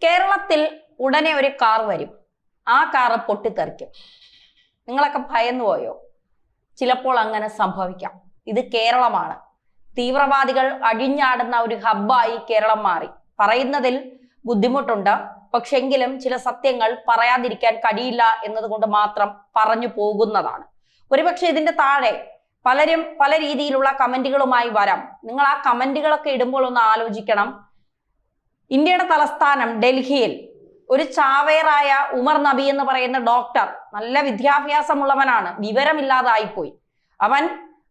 കേരളത്തിൽ ഉടനെ ഒരു കാർ വരും. ആ കാറ് പൊട്ടിത്തെറിക്കും. നിങ്ങളൊക്കെ ഭയന്നു പോയോ? ചിലപ്പോൾ അങ്ങനെ സംഭവിക്കാം. ഇത് കേരളമാണ്. തീവ്രവാദികൾ അഴിഞ്ഞാടുന്ന ഒരു ഹബ്ബായി കേരളം മാറി. പറയുന്നതിൽ ബുദ്ധിമുട്ടുണ്ട്. പക്ഷെങ്കിലും ചില സത്യങ്ങൾ പറയാതിരിക്കാൻ കഴിയില്ല എന്നതുകൊണ്ട് മാത്രം പറഞ്ഞു പോകുന്നതാണ്. ഒരുപക്ഷെ ഇതിന്റെ താഴെ പലരും പല രീതിയിലുള്ള കമന്റുകളുമായി വരാം. നിങ്ങൾ ആ കമന്റുകളൊക്കെ ഇടുമ്പോൾ ഒന്ന് ആലോചിക്കണം. ഇന്ത്യയുടെ തലസ്ഥാനം ഡൽഹിയിൽ ഒരു ചാവേറായ ഉമർ നബി എന്ന് പറയുന്ന ഡോക്ടർ, നല്ല വിദ്യാഭ്യാസമുള്ളവനാണ്, വിവരമില്ലാതായിപ്പോയി. അവൻ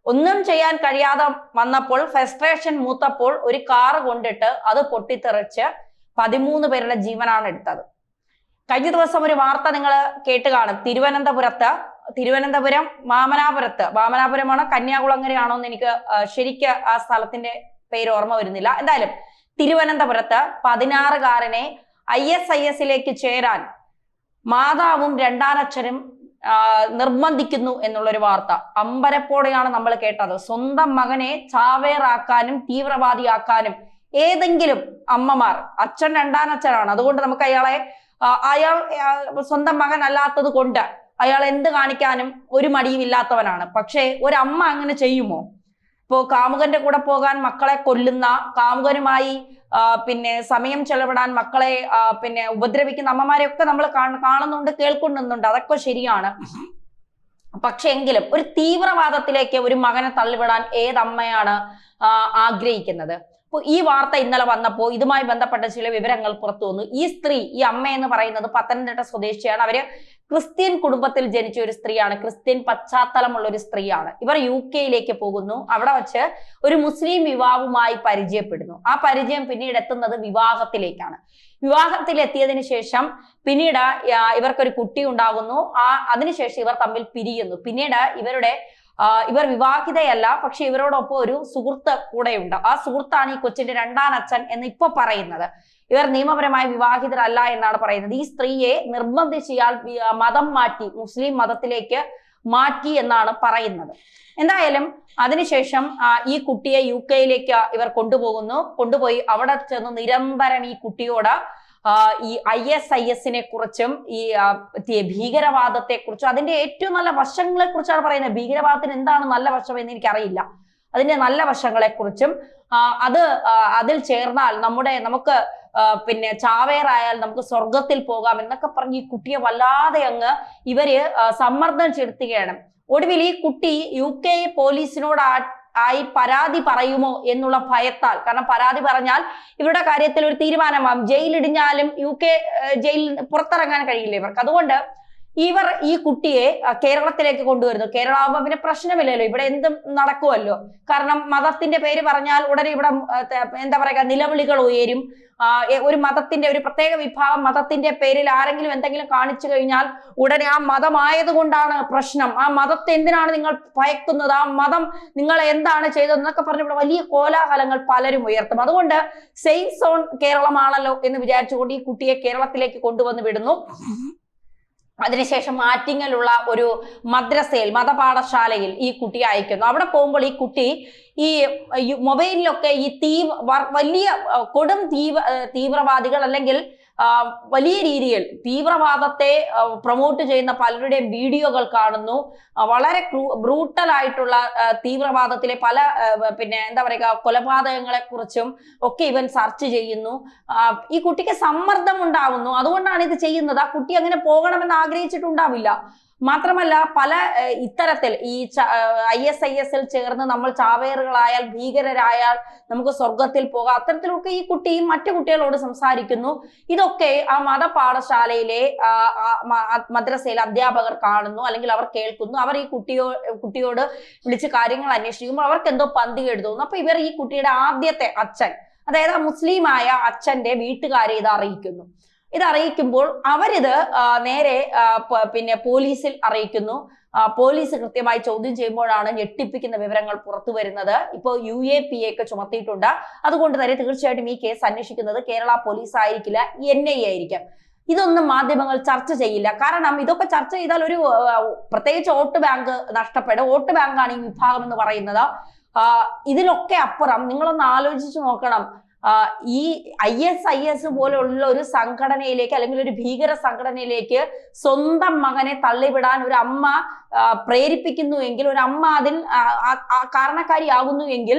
ഒന്നും ചെയ്യാൻ കഴിയാതെ വന്നപ്പോൾ, ഫ്രസ്ട്രേഷൻ മൂത്തപ്പോൾ ഒരു കാറ് കൊണ്ടിട്ട് അത് പൊട്ടിത്തെറിച്ച് 13 പേരുടെ ജീവനാണ് എടുത്തത്. കഴിഞ്ഞ ദിവസം ഒരു വാർത്ത നിങ്ങൾ കേട്ട് കാണും. തിരുവനന്തപുരം വാമനാപുരമാണോ കന്യാകുളങ്ങരയാണോ എന്ന് എനിക്ക് ശരിക്ക് ആ സ്ഥലത്തിന്റെ പേര് ഓർമ്മ വരുന്നില്ല. എന്തായാലും തിരുവനന്തപുരത്ത് 16-കാരനെ ISIS ചേരാൻ മാതാവും രണ്ടാനച്ഛനും നിർബന്ധിക്കുന്നു എന്നുള്ളൊരു വാർത്ത അമ്പരപ്പോടെയാണ് നമ്മൾ കേട്ടത്. സ്വന്തം മകനെ ചാവേറാക്കാനും തീവ്രവാദിയാക്കാനും ഏതെങ്കിലും അമ്മമാർ, അച്ഛൻ രണ്ടാനച്ഛനാണ്, അതുകൊണ്ട് നമുക്ക് അയാൾ സ്വന്തം മകൻ അല്ലാത്തത് കൊണ്ട് അയാൾ എന്ത് കാണിക്കാനും ഒരു മടിയുമില്ലാത്തവനാണ്. പക്ഷേ ഒരമ്മ അങ്ങനെ ചെയ്യുമോ? ഇപ്പോ കാമുകന്റെ കൂടെ പോകാൻ മക്കളെ കൊല്ലുന്ന, കാമുകനുമായി സമയം ചെലവിടാൻ മക്കളെ ഉപദ്രവിക്കുന്ന അമ്മമാരെയൊക്കെ നമ്മൾ കാണുന്നുണ്ട്, കേൾക്കുന്നുണ്ട്. അതൊക്കെ ശരിയാണ്. പക്ഷെ എങ്കിലും ഒരു തീവ്രവാദത്തിലേക്ക് ഒരു മകനെ തള്ളിവിടാൻ ഏതമ്മയാണ് ആഗ്രഹിക്കുന്നത്? അപ്പോൾ ഈ വാർത്ത ഇന്നലെ വന്നപ്പോൾ ഇതുമായി ബന്ധപ്പെട്ട ചില വിവരങ്ങൾ പുറത്തു വന്നു. ഈ സ്ത്രീ, ഈ അമ്മ എന്ന് പറയുന്നത് പത്തനംതിട്ട സ്വദേശിയാണ്. അവര് ക്രിസ്ത്യൻ കുടുംബത്തിൽ ജനിച്ച ഒരു സ്ത്രീയാണ്. ക്രിസ്ത്യൻ പശ്ചാത്തലമുള്ള ഒരു സ്ത്രീയാണ്. ഇവർ UK പോകുന്നു. അവിടെ വെച്ച് ഒരു മുസ്ലിം യുവാവുമായി പരിചയപ്പെടുന്നു. ആ പരിചയം പിന്നീട് എത്തുന്നത് വിവാഹത്തിലേക്കാണ്. വിവാഹത്തിലെത്തിയതിനു ശേഷം പിന്നീട് ഇവർക്കൊരു കുട്ടി ഉണ്ടാകുന്നു. അതിനുശേഷം ഇവർ തമ്മിൽ പിരിയുന്നു. പിന്നീട് ഇവർ വിവാഹിതയല്ല, പക്ഷെ ഇവരോടൊപ്പം ഒരു സുഹൃത്ത് കൂടെയുണ്ട്. ആ സുഹൃത്താണ് ഈ കൊച്ചിന്റെ രണ്ടാനച്ഛൻ എന്ന് ഇപ്പൊ പറയുന്നത്. ഇവർ നിയമപരമായി വിവാഹിതരല്ല എന്നാണ് പറയുന്നത്. ഈ സ്ത്രീയെ നിർബന്ധിച്ച് ഇയാൾ മതം മാറ്റി, മുസ്ലിം മതത്തിലേക്ക് മാറ്റി എന്നാണ് പറയുന്നത്. എന്തായാലും അതിനുശേഷം ഈ കുട്ടിയെ UK ഇവർ കൊണ്ടുപോയി അവിടെ ചെന്ന് നിരന്തരം ഈ കുട്ടിയോട് ഈ ISIS കുറിച്ചും ഈ ഭീകരവാദത്തെ കുറിച്ചും അതിന്റെ ഏറ്റവും നല്ല വശങ്ങളെ കുറിച്ചാണ് പറയുന്നത്. ഭീകരവാദത്തിന് എന്താണ് നല്ല വശം എന്ന് എനിക്കറിയില്ല. അതിന്റെ നല്ല വശങ്ങളെ കുറിച്ചും അതിൽ ചേർന്നാൽ നമുക്ക് ചാവേറായാൽ നമുക്ക് സ്വർഗത്തിൽ പോകാം എന്നൊക്കെ പറഞ്ഞ് ഈ കുട്ടിയെ വല്ലാതെ അങ്ങ് ഇവര് സമ്മർദ്ദം ചെലുത്തുകയാണ്. ഒടുവിൽ ഈ കുട്ടി UK പോലീസിനോട് പരാതി പറയുമോ എന്നുള്ള ഭയത്താൽ, കാരണം പരാതി പറഞ്ഞാൽ ഇവരുടെ കാര്യത്തിൽ ഒരു തീരുമാനമാകും. ജയിലിടിഞ്ഞാലും UK ജയിലിൽ പുറത്തിറങ്ങാൻ കഴിയില്ല ഇവർക്ക്. അതുകൊണ്ട് ഇവർ ഈ കുട്ടിയെ കേരളത്തിലേക്ക് കൊണ്ടുവരുന്നു. കേരളമാകുമ്പോൾ പിന്നെ പ്രശ്നമില്ലല്ലോ, ഇവിടെ എന്തും നടക്കുമല്ലോ. കാരണം മതത്തിന്റെ പേര് പറഞ്ഞാൽ ഉടനെ ഇവിടെ നിലവിളികൾ ഉയരും. ഒരു മതത്തിന്റെ, ഒരു പ്രത്യേക വിഭാഗം മതത്തിന്റെ പേരിൽ ആരെങ്കിലും എന്തെങ്കിലും കാണിച്ചു കഴിഞ്ഞാൽ ഉടനെ ആ മതമായത് കൊണ്ടാണ് പ്രശ്നം, ആ മതത്തെ എന്തിനാണ് നിങ്ങൾ ഭയക്കുന്നത്, ആ മതം നിങ്ങൾ എന്താണ് ചെയ്തതെന്നൊക്കെ പറഞ്ഞ് ഇവിടെ വലിയ കോലാഹലങ്ങൾ പലരും ഉയർത്തും. അതുകൊണ്ട് സേഫ് സോൺ കേരളമാണല്ലോ എന്ന് വിചാരിച്ചുകൊണ്ട് ഈ കുട്ടിയെ കേരളത്തിലേക്ക് കൊണ്ടുവന്ന് വിടുന്നു. അതിനുശേഷം ആറ്റിങ്ങലുള്ള ഒരു മദ്രസയിൽ, മതപാഠശാലയിൽ ഈ കുട്ടിയെ അയക്കുന്നു. അവിടെ പോകുമ്പോൾ ഈ കുട്ടി ഈ മൊബൈലിലൊക്കെ ഈ വലിയ കൊടും തീവ്രവാദികൾ അല്ലെങ്കിൽ വലിയ രീതിയിൽ തീവ്രവാദത്തെ പ്രൊമോട്ട് ചെയ്യുന്ന പലരുടെയും വീഡിയോകൾ കാണുന്നു. വളരെ ബ്രൂട്ടൽ ആയിട്ടുള്ള തീവ്രവാദത്തിലെ പല കൊലപാതകങ്ങളെ കുറിച്ചും ഒക്കെ ഇവൻ സെർച്ച് ചെയ്യുന്നു. ഈ കുട്ടിക്ക് സമ്മർദ്ദം ഉണ്ടാവുന്നു. അതുകൊണ്ടാണ് ഇത് ചെയ്യുന്നത്. ആ കുട്ടി അങ്ങനെ പോകണമെന്ന് ആഗ്രഹിച്ചിട്ടുണ്ടാവില്ല. മാത്രമല്ല പല ഇത്തരത്തിൽ ഈ ISIS ചേർന്ന് നമ്മൾ ചാവേറുകളായാൽ, ഭീകരരായാൽ നമുക്ക് സ്വർഗത്തിൽ പോകാം, അത്തരത്തിലൊക്കെ ഈ കുട്ടിയും മറ്റു കുട്ടികളോട് സംസാരിക്കുന്നു. ഇതൊക്കെ ആ മതപാഠശാലയിലെ മദ്രസയിലെ അധ്യാപകർ കാണുന്നു, അല്ലെങ്കിൽ അവർ കേൾക്കുന്നു. അവർ ഈ കുട്ടിയോട് വിളിച്ച് കാര്യങ്ങൾ അന്വേഷിക്കുമ്പോൾ അവർക്ക് എന്തോ പന്തി എഴുതുന്നു. അപ്പൊ ഇവർ ഈ കുട്ടിയുടെ ആദ്യത്തെ അച്ഛൻ, അതായത് മുസ്ലിമായ അച്ഛന്റെ വീട്ടുകാരെ ഇത് അറിയിക്കുന്നു. അറിയിക്കുമ്പോൾ അവരിത് നേരെ പോലീസിൽ അറിയിക്കുന്നു. പോലീസ് കൃത്യമായി ചോദ്യം ചെയ്യുമ്പോഴാണ് ഞെട്ടിപ്പിക്കുന്ന വിവരങ്ങൾ പുറത്തു വരുന്നത്. ഇപ്പോൾ UAPA ഒക്കെ ചുമത്തിയിട്ടുണ്ട്. അതുകൊണ്ട് തന്നെ തീർച്ചയായിട്ടും ഈ കേസ് അന്വേഷിക്കുന്നത് കേരള പോലീസ് ആയിരിക്കില്ല, NIA ആയിരിക്കും. ഇതൊന്നും മാധ്യമങ്ങൾ ചർച്ച ചെയ്യില്ല. കാരണം ഇതൊക്കെ ചർച്ച ചെയ്താൽ ഒരു പ്രത്യേകിച്ച് വോട്ട് ബാങ്ക് നഷ്ടപ്പെടും. വോട്ട് ബാങ്കാണ് ഈ വിഭാഗം എന്ന് പറയുന്നത്. ഇതിനൊക്കെ അപ്പുറം നിങ്ങളൊന്ന് ആലോചിച്ച് നോക്കണം. ഈ ISIS പോലുള്ള ഒരു സംഘടനയിലേക്ക് അല്ലെങ്കിൽ ഒരു ഭീകര സംഘടനയിലേക്ക് സ്വന്തം മകനെ തള്ളിവിടാൻ ഒരു അമ്മ പ്രേരിപ്പിക്കുന്നു എങ്കിൽ, ഒരു അമ്മ അതിൽ കാരണക്കാരിയാകുന്നു എങ്കിൽ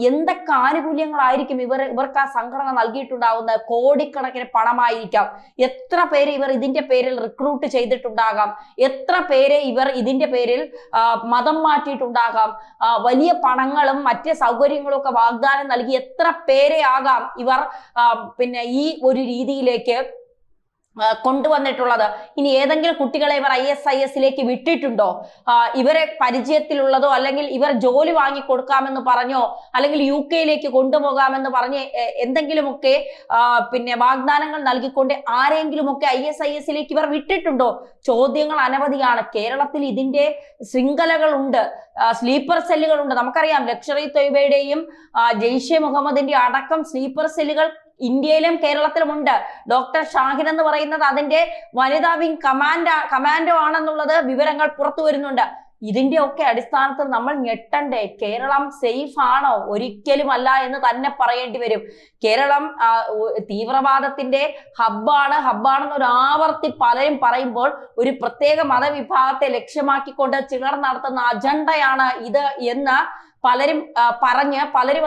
എന്തൊക്കെ ആനുകൂല്യങ്ങളായിരിക്കും ഇവർക്ക് ആ സംഘടന നൽകിയിട്ടുണ്ടാകുന്നത്? കോടിക്കണക്കിന് പണമായിരിക്കാം. എത്ര പേര് ഇവർ ഇതിന്റെ പേരിൽ റിക്രൂട്ട് ചെയ്തിട്ടുണ്ടാകാം, എത്ര പേരെ ഇവർ ഇതിന്റെ പേരിൽ മതം മാറ്റിയിട്ടുണ്ടാകാം, വലിയ പണങ്ങളും മറ്റ് സൗകര്യങ്ങളും ഒക്കെ വാഗ്ദാനം നൽകി എത്ര പേരെ ആകാം ഇവർ പിന്നെ ഈ ഒരു രീതിയിലേക്ക് കൊണ്ടുവന്നിട്ടുള്ളത്. ഇനി ഏതെങ്കിലും കുട്ടികളെ ഇവർ ISISലേക്ക് വിട്ടിട്ടുണ്ടോ? ഇവരെ പരിചയത്തിലുള്ളതോ അല്ലെങ്കിൽ ഇവർ ജോലി വാങ്ങി കൊടുക്കാമെന്ന് പറഞ്ഞോ അല്ലെങ്കിൽ UK കൊണ്ടുപോകാമെന്ന് പറഞ്ഞ് എന്തെങ്കിലുമൊക്കെ പിന്നെ വാഗ്ദാനങ്ങൾ നൽകിക്കൊണ്ട് ആരെങ്കിലുമൊക്കെ ISISലേക്ക് ഇവർ വിട്ടിട്ടുണ്ടോ? ചോദ്യങ്ങൾ അനവധിയാണ്. കേരളത്തിൽ ഇതിന്റെ ശൃംഖലകളുണ്ട്, സ്ലീപ്പർ സെല്ലുകളുണ്ട്. നമുക്കറിയാം ലഷ്കർ-ഇ തൊയ്ബയുടെയും ജെയ്ഷെ മുഹമ്മദിന്റെ അടക്കം സ്ലീപ്പർ സെല്ലുകൾ ഇന്ത്യയിലും കേരളത്തിലും ഉണ്ട്. ഡോക്ടർ ഷാഹിൻ എന്ന് പറയുന്നത് അതിന്റെ വനിതാ വിംഗ് കമാൻഡോ ആണെന്നുള്ളത് വിവരങ്ങൾ പുറത്തു വരുന്നുണ്ട്. ഇതിന്റെ ഒക്കെ അടിസ്ഥാനത്തിൽ നമ്മൾ ഞെട്ടണ്ടേ? കേരളം സേഫ് ആണോ? ഒരിക്കലും അല്ല എന്ന് തന്നെ പറയേണ്ടി വരും. കേരളം തീവ്രവാദത്തിന്റെ ഹബ്ബാണെന്ന് ഒരു ആവർത്തി പലരും പറയുമ്പോൾ ഒരു പ്രത്യേക മതവിഭാഗത്തെ ലക്ഷ്യമാക്കിക്കൊണ്ട് ചിലർ നടത്തുന്ന അജണ്ടയാണ് ഇത് എന്ന് പലരും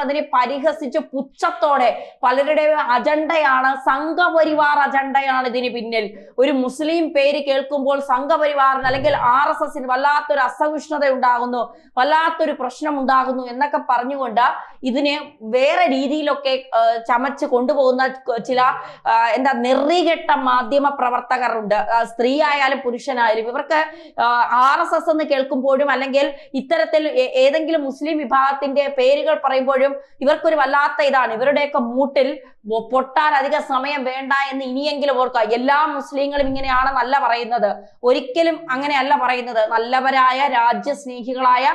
അതിനെ പരിഹസിച്ച് പുച്ഛത്തോടെ പലരുടെ അജണ്ടയാണ്, സംഘപരിവാർ അജണ്ടയാണ് ഇതിന് പിന്നിൽ. ഒരു മുസ്ലിം പേര് കേൾക്കുമ്പോൾ സംഘപരിവാറിന് അല്ലെങ്കിൽ RSSന് വല്ലാത്തൊരു അസഹിഷ്ണുത ഉണ്ടാകുന്നു, വല്ലാത്തൊരു പ്രശ്നം ഉണ്ടാകുന്നു എന്നൊക്കെ പറഞ്ഞുകൊണ്ട് ഇതിനെ വേറെ രീതിയിലൊക്കെ ചമച്ച് കൊണ്ടുപോകുന്ന ചില നെറികെട്ട മാധ്യമ പ്രവർത്തകർ ഉണ്ട്. സ്ത്രീ ആയാലും പുരുഷനായാലും ഇവർക്ക് RSS എന്ന് കേൾക്കുമ്പോഴും അല്ലെങ്കിൽ ഇത്തരത്തിൽ ഏതെങ്കിലും മുസ്ലിം വിഭാഗത്തിന്റെ പേരുകൾ പറയുമ്പോഴും ഇവർക്കൊരു വല്ലാത്ത ഇതാണ്. ഇവരുടെയൊക്കെ മൂട്ടിൽ പൊട്ടാൻ അധിക സമയം വേണ്ട എന്ന് ഇനിയെങ്കിലും ഓർക്കുക. എല്ലാ മുസ്ലിങ്ങളും ഇങ്ങനെയാണെന്നല്ല പറയുന്നത്, ഒരിക്കലും അങ്ങനെയല്ല പറയുന്നത്. നല്ലവരായ രാജ്യസ്നേഹികളായ,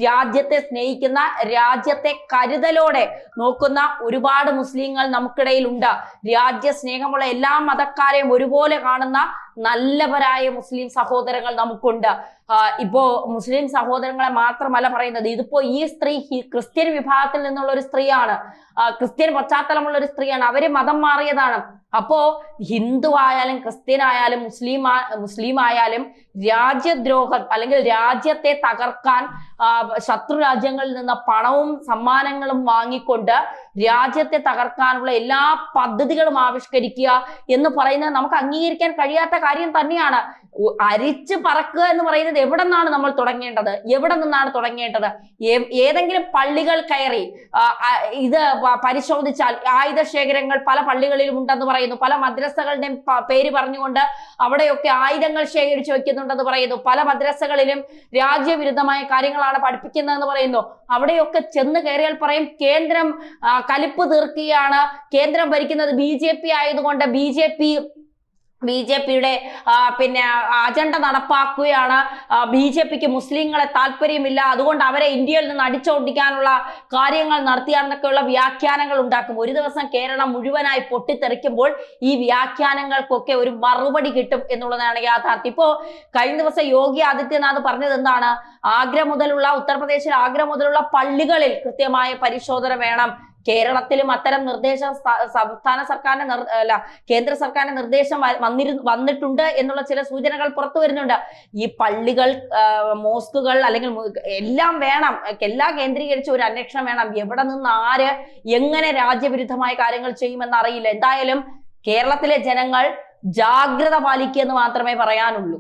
രാജ്യത്തെ സ്നേഹിക്കുന്ന, രാജ്യത്തെ കരുതലോടെ നോക്കുന്ന ഒരുപാട് മുസ്ലിങ്ങൾ നമുക്കിടയിൽ ഉണ്ട്. രാജ്യസ്നേഹമുള്ള എല്ലാ മതക്കാരെയും ഒരുപോലെ കാണുന്ന നല്ലവരായ മുസ്ലിം സഹോദരങ്ങൾ നമുക്കുണ്ട്. ഇപ്പോ മുസ്ലിം സഹോദരങ്ങളെ മാത്രമല്ല പറയുന്നത്, ഇതിപ്പോ ഈ സ്ത്രീ ക്രിസ്ത്യൻ വിഭാഗത്തിൽ നിന്നുള്ള ഒരു സ്ത്രീയാണ്, ക്രിസ്ത്യൻ പശ്ചാത്തലമുള്ള ഒരു സ്ത്രീയാണ്, അവര് മതം മാറിയതാണ്. അപ്പോ ഹിന്ദു ആയാലും ക്രിസ്ത്യൻ ആയാലും മുസ്ലിം ആയാലും രാജ്യദ്രോഹം അല്ലെങ്കിൽ രാജ്യത്തെ തകർക്കാൻ ശത്രു രാജ്യങ്ങളിൽ നിന്ന് പണവും സമ്മാനങ്ങളും വാങ്ങിക്കൊണ്ട് രാജ്യത്തെ തകർക്കാനുള്ള എല്ലാ പദ്ധതികളും ആവിഷ്കരിക്കുക എന്ന് പറയുന്നത് നമുക്ക് അംഗീകരിക്കാൻ കഴിയാത്ത കാര്യം തന്നെയാണ്. അരിച്ചു പറക്കുക എന്ന് പറയുന്നത് എവിടെ നിന്നാണ് നമ്മൾ തുടങ്ങേണ്ടത്? എവിടെ നിന്നാണ് തുടങ്ങേണ്ടത്? ഏതെങ്കിലും പള്ളികൾ കയറി ഇത് പരിശോധിച്ചാൽ ആയുധശേഖരങ്ങൾ പല പള്ളികളിലും ഉണ്ടെന്ന് പറയുന്നു. പല മദ്രസകളുടെയും പേര് പറഞ്ഞുകൊണ്ട് അവിടെയൊക്കെ ആയുധങ്ങൾ ശേഖരിച്ചു വെക്കുന്നുണ്ടെന്ന് പറയുന്നു. പല മദ്രസകളിലും രാജ്യവിരുദ്ധമായ കാര്യങ്ങളാണ് പഠിപ്പിക്കുന്നതെന്ന് പറയുന്നു. അവിടെയൊക്കെ ചെന്ന് കയറിയാൽ പറയും കേന്ദ്രം കലിപ്പ് തീർക്കുകയാണ്, കേന്ദ്രം ഭരിക്കുന്നത് BJP ആയതുകൊണ്ട് BJPയുടെ പിന്നെ അജണ്ട നടപ്പാക്കുകയാണ്, BJPക്ക് മുസ്ലിങ്ങളെ താല്പര്യമില്ല, അതുകൊണ്ട് അവരെ ഇന്ത്യയിൽ നിന്ന് അടിച്ചോടിക്കാനുള്ള കാര്യങ്ങൾ നടത്തിയാണെന്നൊക്കെയുള്ള വ്യാഖ്യാനങ്ങൾ ഉണ്ടാക്കും. ഒരു ദിവസം കേരളം മുഴുവനായി പൊട്ടിത്തെറിക്കുമ്പോൾ ഈ വ്യാഖ്യാനങ്ങൾക്കൊക്കെ ഒരു മറുപടി കിട്ടും എന്നുള്ളതാണ് യാഥാർത്ഥ്യം. ഇപ്പോ കഴിഞ്ഞ ദിവസം യോഗി ആദിത്യനാഥ് പറഞ്ഞത് എന്താണ്? ഉത്തർപ്രദേശിൽ ആഗ്ര മുതലുള്ള പള്ളികളിൽ കൃത്യമായ പരിശോധന വേണം. കേരളത്തിലും അത്തരം നിർദ്ദേശം കേന്ദ്ര സർക്കാരിന്റെ നിർദ്ദേശം വന്നിട്ടുണ്ട് എന്നുള്ള ചില സൂചനകൾ പുറത്തു വരുന്നുണ്ട്. ഈ പള്ളികൾ, മോസ്കുകൾ അല്ലെങ്കിൽ എല്ലാം വേണം, എല്ലാം കേന്ദ്രീകരിച്ച് ഒരു അന്വേഷണം വേണം. എവിടെ നിന്ന് ആര് എങ്ങനെ രാജ്യവിരുദ്ധമായ കാര്യങ്ങൾ ചെയ്യുമെന്ന് അറിയില്ല. എന്തായാലും കേരളത്തിലെ ജനങ്ങൾ ജാഗ്രത പാലിക്കുക എന്ന് മാത്രമേ പറയാനുള്ളൂ.